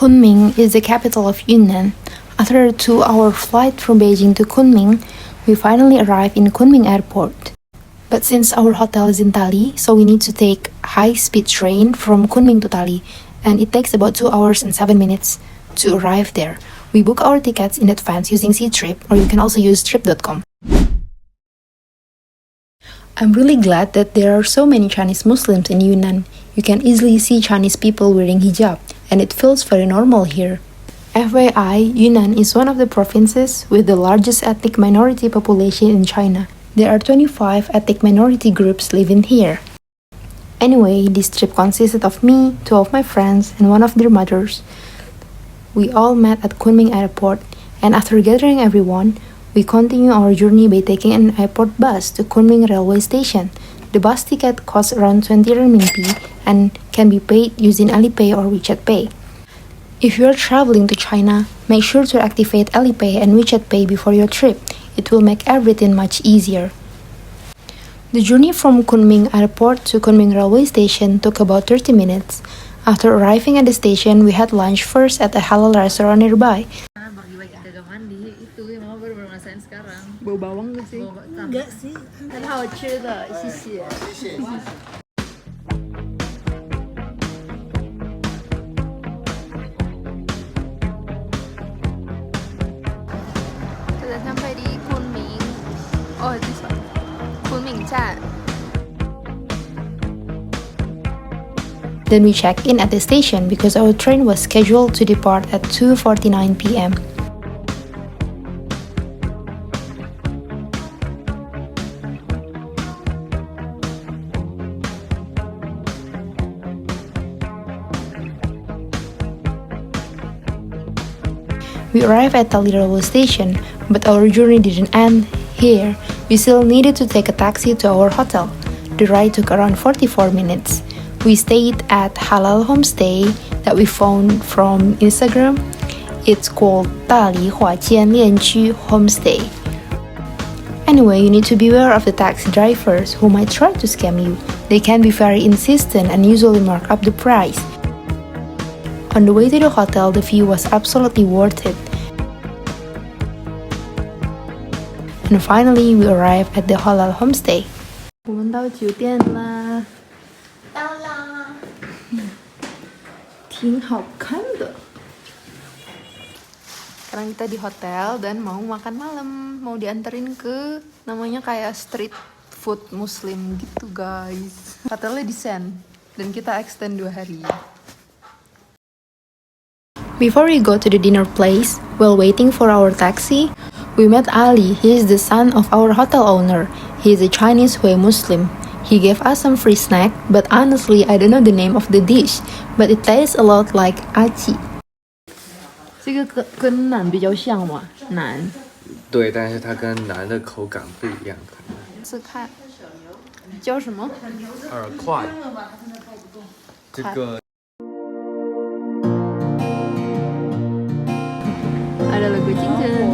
Kunming is the capital of Yunnan. After a 2-hour flight from Beijing to Kunming, we finally arrived in Kunming Airport. But since our hotel is in Tali, so we need to take high-speed train from Kunming to Tali, and it takes about 2 hours and 7 minutes to arrive there. We book our tickets in advance using Ctrip, or you can also use trip.com. I'm really glad that there are so many Chinese Muslims in Yunnan. You can easily see Chinese people wearing hijab, and it feels very normal here. FYI, Yunnan is one of the provinces with the largest ethnic minority population in China. There are 25 ethnic minority groups living here. Anyway, this trip consisted of me, 2 of my friends, and one of their mothers. We all met at Kunming Airport, and after gathering everyone, we continue our journey by taking an airport bus to Kunming railway station. The bus ticket costs around 20 renminbi and can be paid using Alipay or WeChat Pay. If you are traveling to China, make sure to activate Alipay and WeChat Pay before your trip. It will make everything much easier. The journey from Kunming Airport to Kunming railway station took about 30 minutes. After arriving at the station, we had lunch first at a halal restaurant nearby. Bau bawang gak sih? Enggak sih. 很好吃的，谢谢。Sudah sampai di Kunming. Oh, this one. Kunming站. Then we checked in at the station because our train was scheduled to depart at 2:49 p.m. We arrived at Tali railway station, but our journey didn't end here. We still needed to take a taxi to our hotel. The ride took around 44 minutes. We stayed at Halal Homestay that we found from Instagram. It's called Tali Huajian Lianqu Homestay. Anyway, you need to beware of the taxi drivers who might try to scam you. They can be very insistent and usually mark up the price. On the way to the hotel, the view was absolutely worth it. And finally, we arrived at the Halal Homestay. 我们到酒店啦，到啦。挺好看的。Sekarang kita di hotel dan mau makan malam, mau dianterin ke namanya kayak street food muslim gitu guys. Hotelnya di Sen dan kita extend 2 hari. Before we go to the dinner place, while waiting for our taxi, we met Ali. He is the son of our hotel owner. He is a Chinese Hui Muslim. He gave us some free snack, but honestly, I don't know the name of the dish, but it tastes a lot like aci. 这个跟馕比较像嘛，馕。对，但是它跟馕的口感不一样。试看，叫什么？耳块。这个。Ada lagu cincin.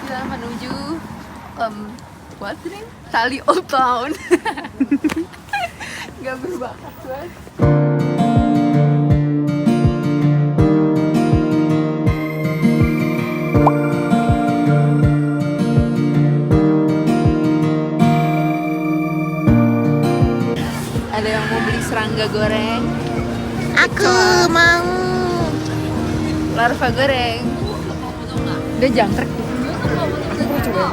Kita menuju what name? Tali Old Town. Gak berbakat banget. Ada yang mau beli serangga goreng? Aku mau. Larva goreng. Udah jangkrik. Coba.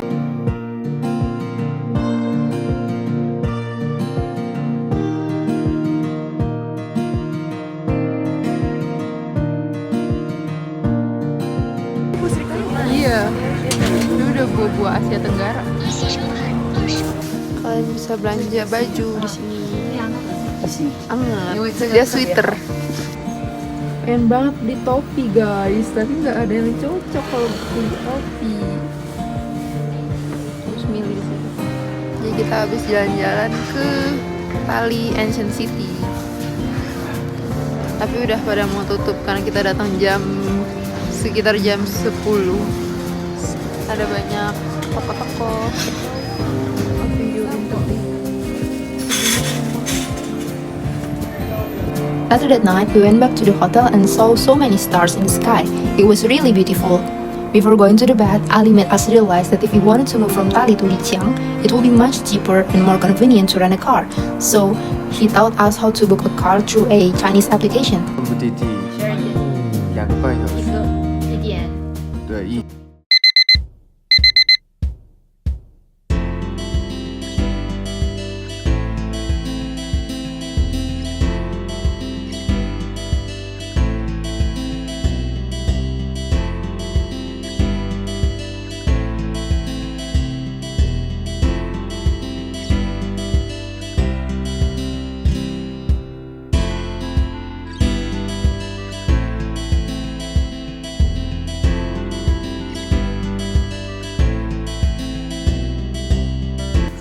Iya, ini udah buah-buah Asia Tenggara. Kalian bisa belanja baju di sini. Dia sweater. Pengen banget beli topi guys, tapi nggak ada yang cocok kalau beli topi. Harus milih. kita habis jalan-jalan ke Tali Ancient City. Tapi udah pada mau tutup karena kita datang sekitar jam 10. Ada banyak toko-toko. After that night, we went back to the hotel and saw so many stars in the sky. It was really beautiful. Before going to the bed, Ali made us realize that if we wanted to move from Tali to Lijiang, it would be much cheaper and more convenient to rent a car. So, he taught us how to book a car through a Chinese application. 目的地2个半小时。地点。对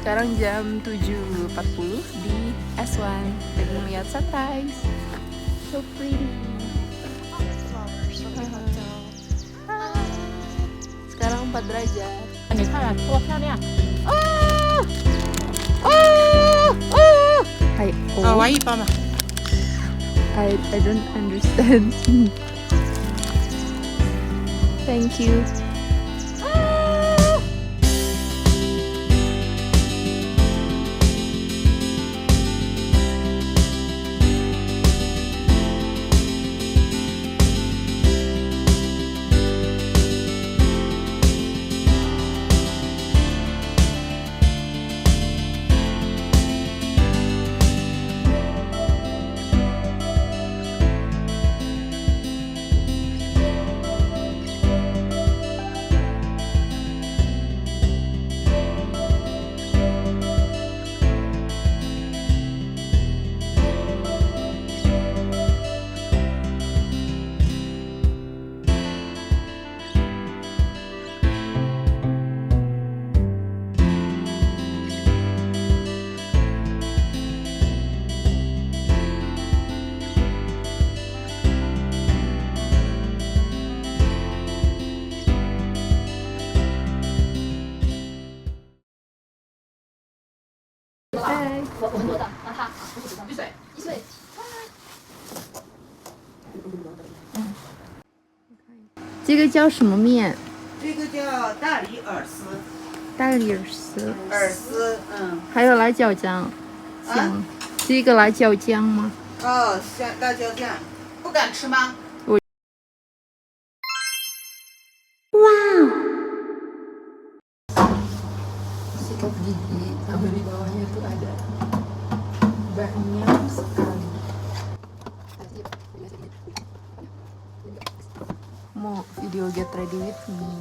，Sekarang jam 7.40 di S1 dan melihat sunrise. So pretty. Sekarang 4 derajat. 你看啊，多漂亮！ I 一包嘛。 I don't understand. Thank you. Hey. 这个叫什么面？这个叫大理饵丝，大理丝。饵丝，还有辣椒酱。香。是一个辣椒酱吗？哦，像辣椒酱，不敢吃吗？ Sikat gigi sama di bawahnya tuh ada banyak sekali. Mau video get ready with me.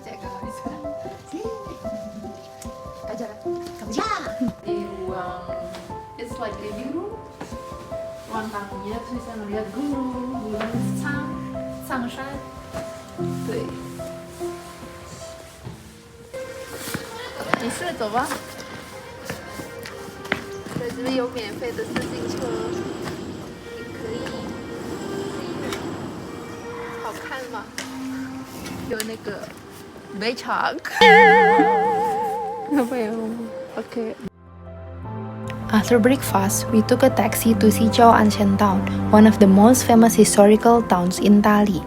Cek guys. Ajar. Di ruang, it's like living room. Ruang tamunya tuh bisa melihat gunung Changshan. 对。没事，走吧。对，这里有免费的自行车，你可以。好看吗？有那个杯茶。要不要 ？OK。 After breakfast, we took a taxi to Xizhou Ancient Town, one of the most famous historical towns in Tali.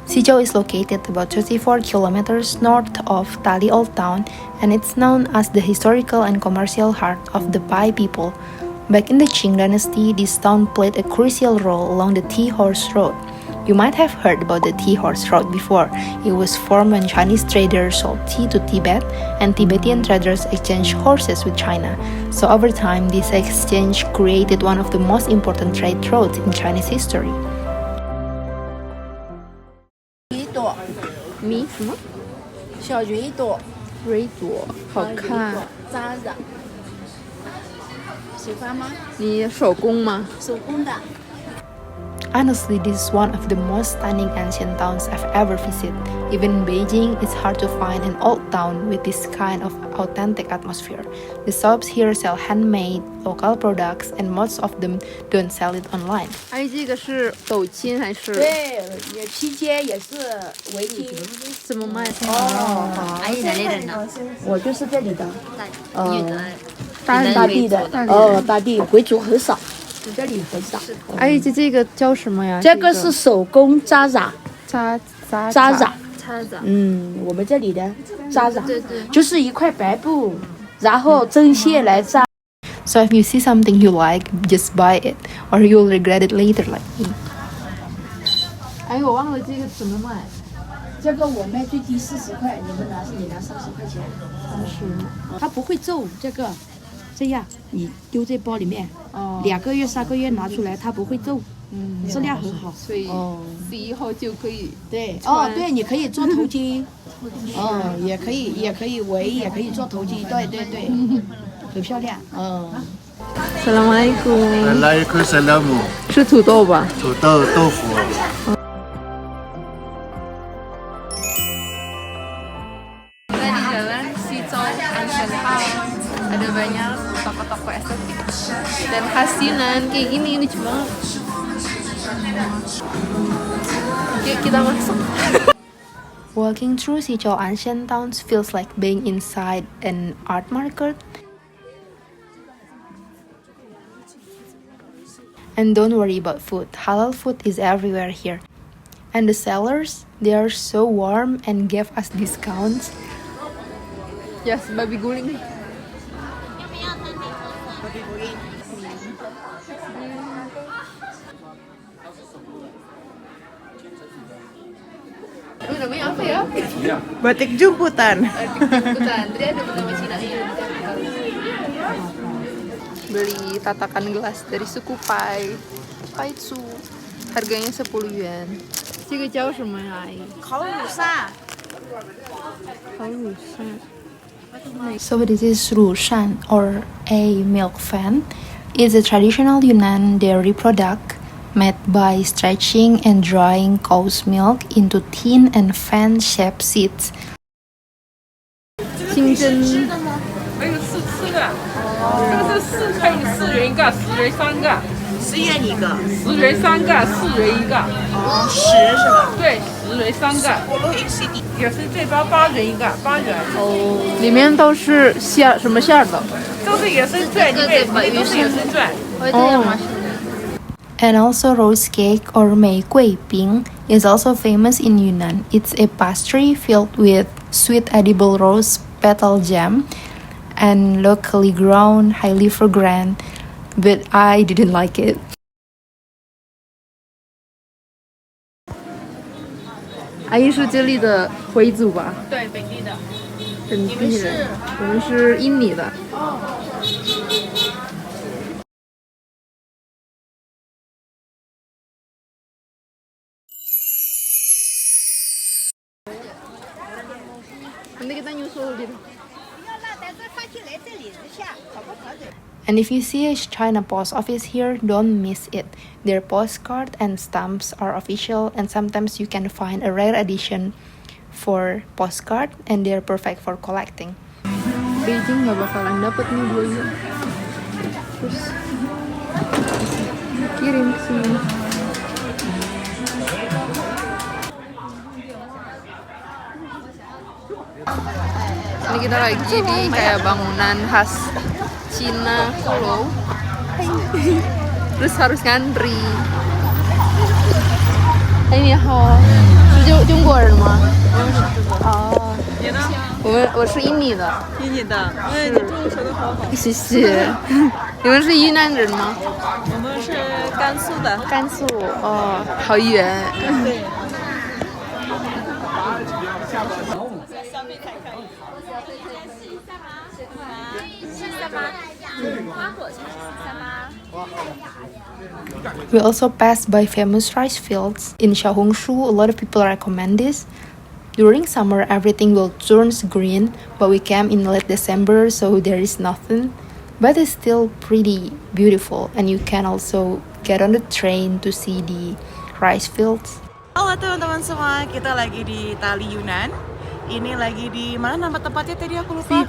Xizhou is located about 34 kilometers north of Tali Old Town, and it's known as the historical and commercial heart of the Bai people. Back in the Qing dynasty, this town played a crucial role along the Tea Horse Road. You might have heard about the Tea Horse Road before. It was formed when Chinese traders sold tea to Tibet and Tibetan traders exchanged horses with China. So over time, this exchange created one of the most important trade routes in Chinese history. 一朵，米什么？小云朵，蕊朵，好看。扎子，喜欢吗？你手工吗？手工的。Honestly, this is one of the most stunning ancient towns I've ever visited. Even in Beijing, it's hard to find an old town with this kind of authentic atmosphere. The shops here sell handmade, local products, and most of them don't sell it online. 阿姨，这个是斗金还是？对，也披肩也是围巾。怎么卖？哦，好，阿姨在哪里呢？我就是这里的，女的，大地的，大地回族很少，这里很少。阿姨，这个叫什么呀？这个是手工扎染，扎扎染，擦子。我们这里的扎染，对对。就是一块白布，然后针线来扎。 So if you see something you like, just buy it, or you'll regret it later like me. 哎，我忘了这个怎么卖。这个我卖最低40块，你拿30块钱。30。它不会皱，这样你丢这包里面，2个月3个月拿出来，它不会皱，质量很好。所以洗以后就可以。对，对，你可以做头巾，也可以围，也可以做头巾，对，很漂亮，Assalamualaikum。Waalaikumsalam. 是土豆吧？土豆豆腐。Kita di jalan Xizhou Ancient House. Ada banyak toko-toko estetik dan khas Yunan kayak gini lucu banget. Yuk kita masuk. Walking through Xizhou ancient towns feels like being inside an art market. And don't worry about food. Halal food is everywhere here. And the sellers, they are so warm and give us discounts. Yes, babi guling. Ini namanya apa ya? Batik jumputan. Jemputan. Tadi ada pertama Cina. Beli tatakan gelas dari suku Pai Tzu. Harganya 10 yuan. 这个叫什么呀？阿姨？烤乳扇。烤乳扇。 So this is rushan, or a milk fan. It's a traditional Yunnan dairy product made by stretching and drying cow's milk into thin and fan-shaped seeds. 清真。还有试吃的，这个是4乘以4元一个，10元3个10元一个，10元3个，4元一个。 10是吧？对，10元3个。葫芦 ACD 也是这包8元一个，8元。里面都是馅，什么馅的？都是野生钻，里面都是野生钻。And also rose cake, or mei gui bing, is also famous in Yunnan. It's a pastry filled with sweet edible rose petal jam and locally grown, highly fragrant, but I didn't like it. 阿姨是这里的回族吧？对，本地的。本地人，我们是印尼的。Nanti kita nyusul gitu. And if you see a China post office here, don't miss it. Their postcard and stamps are official, and sometimes you can find a rare edition for postcard, and they're perfect for collecting. Beijing nggak bakalan dapet nih dua. Terus kirim ke sini. Ini kita lagi di kayak bangunan khas Cina kuno. Terus harus ngantri. 哎，你好，是中国人吗？哦，你呢？我是印尼的。印尼的，哎，你中文说的好好。谢谢。你们是云南人吗？我们是甘肃的。甘肃。哦，好远。对。We also passed by famous rice fields. In Xiaohongshu, a lot of people recommend this. During summer, everything will turn green, but we came in late December, so there is nothing. But it's still pretty beautiful, and you can also get on the train to see the rice fields. Halo teman-teman semua, kita lagi di Tali Yunan. Ini lagi di mana nama tempatnya tadi aku lupa.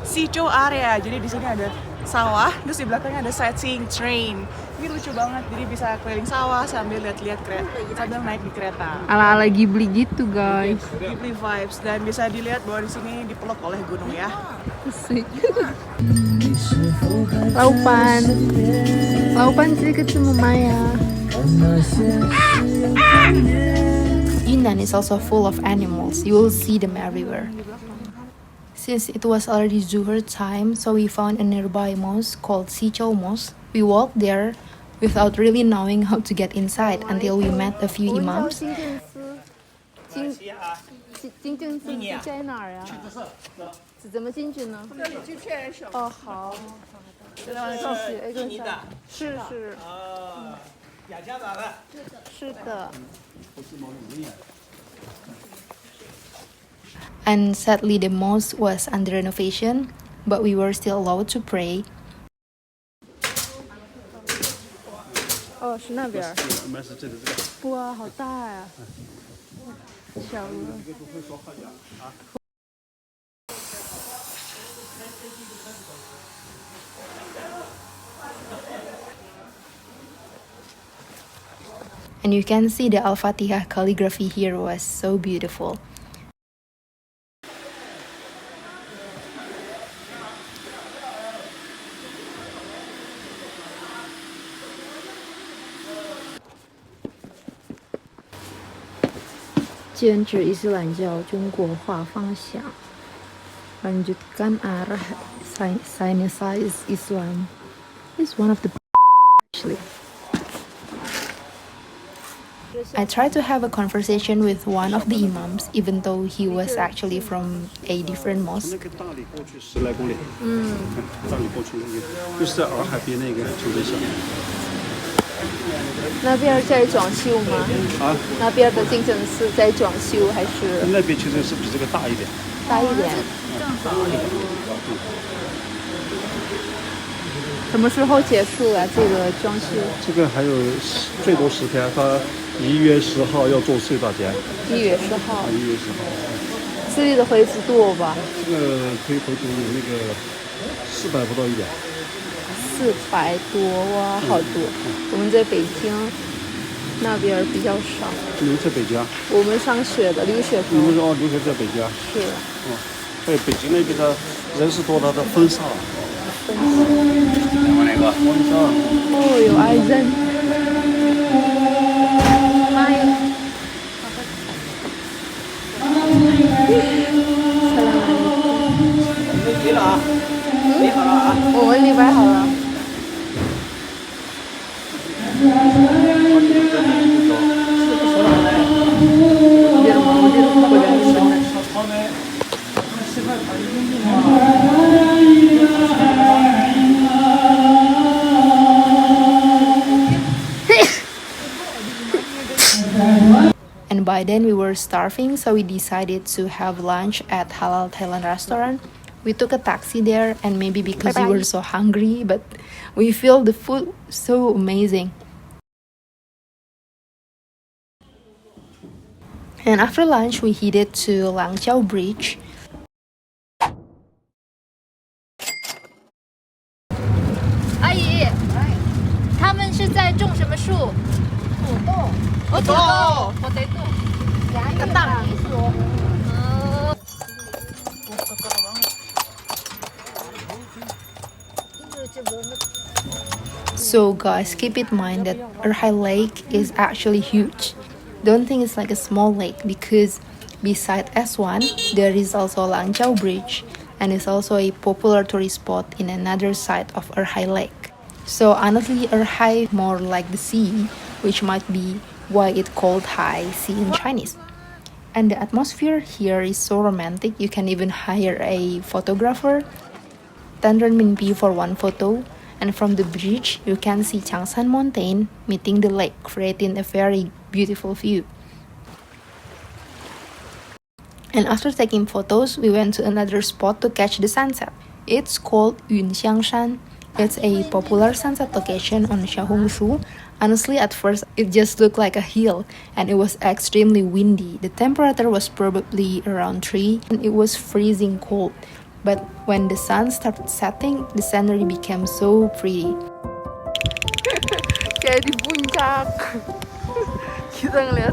Xizhou area. Jadi di sini ada sawah, terus di belakangnya ada sightseeing train. Ini lucu banget, jadi bisa keliling sawah sambil lihat-lihat kereta, sambil naik di kereta. Ala-ala Ghibli gitu guys. Ghibli vibes, dan bisa dilihat bahwa di sini dipeluk oleh gunung ya. Laupan. Laupan sedikit sama Maya. Yunnan is also full of animals. You will see them everywhere. Since it was already Zuhur time, so we found a nearby mosque called Xizhou Mosque. We walked there without really knowing how to get inside until we met a few imams. 金正寺在哪儿呀？怎么进去呢？这里去确认手。哦，好。继续，哎，跟上。是。雅加达的。是的。 And sadly, the mosque was under renovation, but we were still allowed to pray. 哦，是那边儿。哇，好大呀！小鹅。And you can see the Al-Fatihah calligraphy here was so beautiful. Center Islam教中国化方向 lanjutkan arah Chinese Islam is one of the actually. I tried to have a conversation with one of the imams, even though he was actually from a different mosque. 那个大理过去10来公里，大理过去那个就是在洱海边那个土地上。那边在装修吗？啊，那边的金正寺在装修还是那边其实是比这个大一点。大一点？什么时候结束啊？这个装修？这个还有最多10天，他1月10号要做碎大节。1月10号。1月10号。这里的回族多吧？这个可以回族有那个400不到100。400多哇，好多。我们在北京那边比较少。你们在北京？我们上学的留学生。你们留学在北京？是。对，北京那边的人是多，他的分散。哦，有爱人。妈呀！离了啊！离好了啊！我们礼拜好了。And by then we were starving, so we decided to have lunch at Halal Thailand restaurant. We took a taxi there, and maybe because we were so hungry, but we feel the food so amazing. And after lunch, we headed to Langchao Bridge. 阿姨，他们是在种什么树？土豆。哦，土豆，potato。跟大米说。So guys, keep in mind that Erhai Lake is actually huge. Don't think it's like a small lake, because beside S1 there is also Langchao Bridge, and it's also a popular tourist spot in another side of Erhai Lake. So honestly, Erhai more like the sea, which might be why it's called Hai Sea in Chinese. And the atmosphere here is so romantic, you can even hire a photographer. 10 renminbi for one photo. And from the bridge, you can see Changshan Mountain meeting the lake, creating a very beautiful view. And after taking photos, we went to another spot to catch the sunset. It's called Yunxiangshan. It's a popular sunset location on Xiaohongshu. Honestly, at first, it just looked like a hill, and it was extremely windy. The temperature was probably around 3, and it was freezing cold. But when the sun started setting, the scenery became so pretty. Kayak di puncak. Kita ngeliat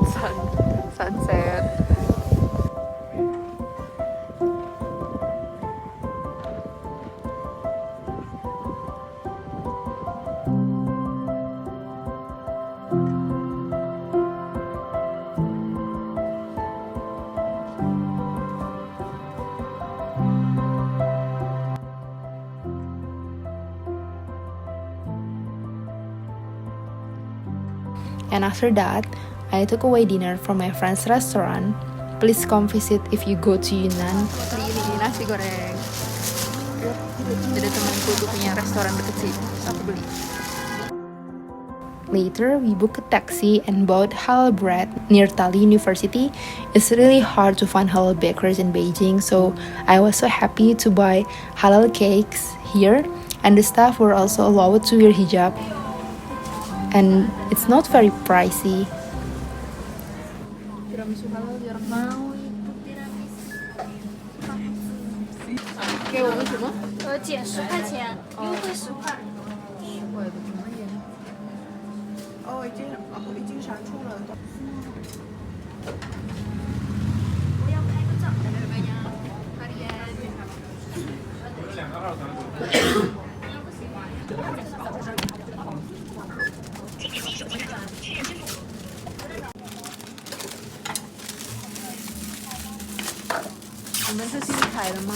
sunset. And after that, I took away dinner from my friend's restaurant. Please come visit if you go to Yunnan. Beli ini nasi goreng. Ada temanku tuh punya restoran deket sini. Aku beli. Later, we booked a taxi and bought halal bread near Tali University. It's really hard to find halal bakers in Beijing, so I was so happy to buy halal cakes here. And the staff were also allowed to wear hijab. And it's not very pricey. Tiramisu halal jarang mau itu tiramisu. 给我们什么？减10块钱，优惠10块。10块的怎么也？已经闪出了。我要拍个照。你们是新开的吗？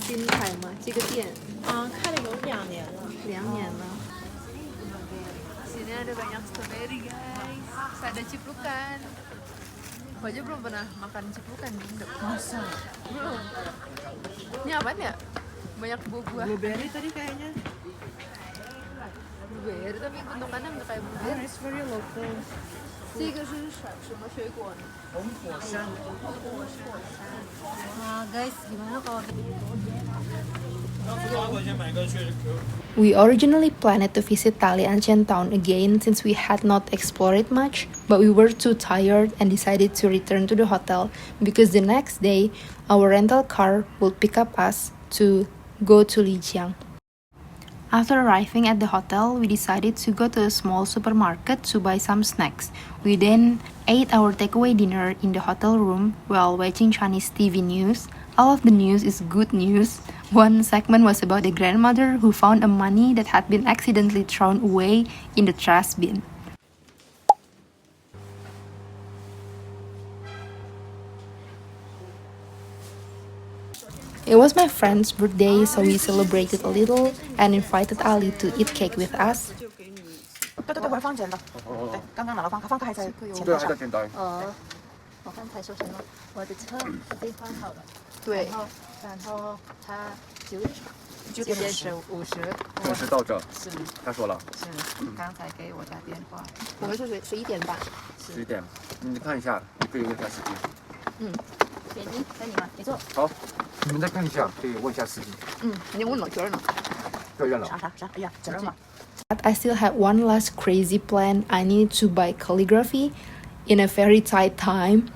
新开吗？这个店？开了有2年了。2年了。Sini ada banyak strawberry guys. Ada ciplukan. Aku aja belum pernah makan ciplukan di Indo. Masa? Belum. Ini apaan ya? Banyak buah-buah. Blueberry tadi kayaknya. Blueberry tapi bentukannya nggak kayak blueberry. It's very local. 这个是什么水果呢？红火山。guys, gimana kalau We originally planned to visit Dalian town again since we had not explored it much, but we were too tired and decided to return to the hotel because the next day our rental car would pick up us to go to Lijiang. After arriving at the hotel, we decided to go to a small supermarket to buy some snacks. We then ate our takeaway dinner in the hotel room while watching Chinese TV news. All of the news is good news. One segment was about a grandmother who found a money that had been accidentally thrown away in the trash bin. It was my friend's birthday, so we celebrated a little and invited Ali to eat cake with us. 对，我还放钱的。对，刚刚拿了方块还在钱袋上。我刚才说什么？我的车已经换好了。对。然后他9点是50。准时到这。是。他说了。是。刚才给我打电话。我们是11点半。11点，你看一下，你可以问一下司机。点击在你吗？你坐。好，你们再看一下，可以问一下司机。你问了，确认了。确认了。啥？哎呀，整嘛。But I still had one last crazy plan. I needed to buy calligraphy in a very tight time.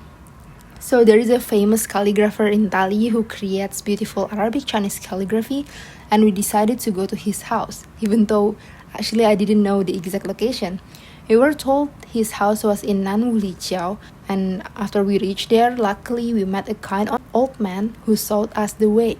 So there is a famous calligrapher in Dali who creates beautiful Arabic Chinese calligraphy, and we decided to go to his house, even though actually I didn't know the exact location. We were told his house was in Nanwu Lijiao, and after we reached there, luckily we met a kind old man who showed us the way.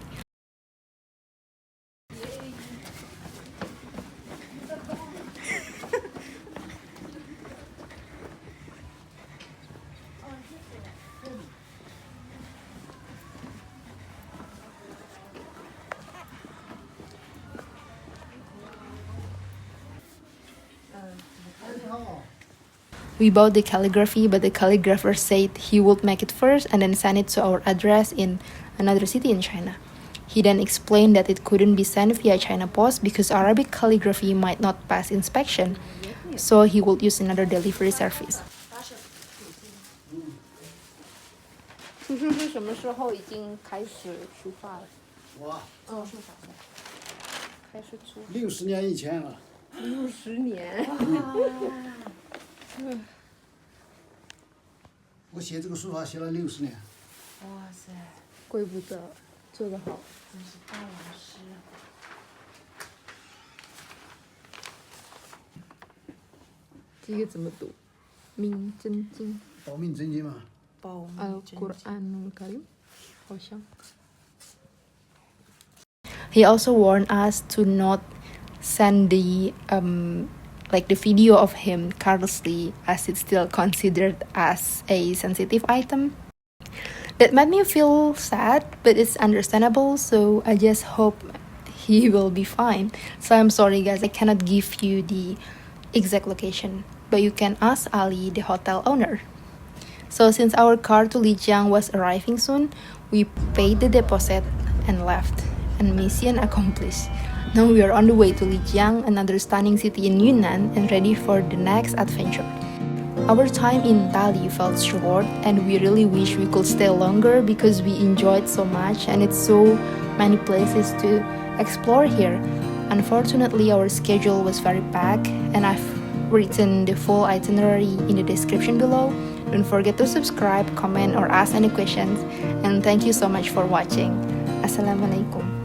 We bought the calligraphy, but the calligrapher said he would make it first and then send it to our address in another city in China. He then explained that it couldn't be sent via China Post because Arabic calligraphy might not pass inspection, so he would use another delivery service. 叔叔是什么时候已经开始出发了？我，还是住60年以前了。 60年。我写这个书法写了60年。哇塞，怪不得做得好，真是大老师。这个怎么读？明真经。保命真经嘛。Al-Quranul Karim，好像。 He also warned us to not send the like the video of him carelessly, as it's still considered as a sensitive item. That made me feel sad, but it's understandable, so I just hope he will be fine. So I'm sorry guys, I cannot give you the exact location, but you can ask Ali, the hotel owner. So since our car to Lijiang was arriving soon, we paid the deposit and left, and mission accomplished. Now we are on the way to Lijiang, another stunning city in Yunnan, and ready for the next adventure. Our time in Dali felt short, and we really wish we could stay longer because we enjoyed so much and it's so many places to explore here. Unfortunately, our schedule was very packed, and I've written the full itinerary in the description below. Don't forget to subscribe, comment, or ask any questions, and thank you so much for watching. Assalamualaikum.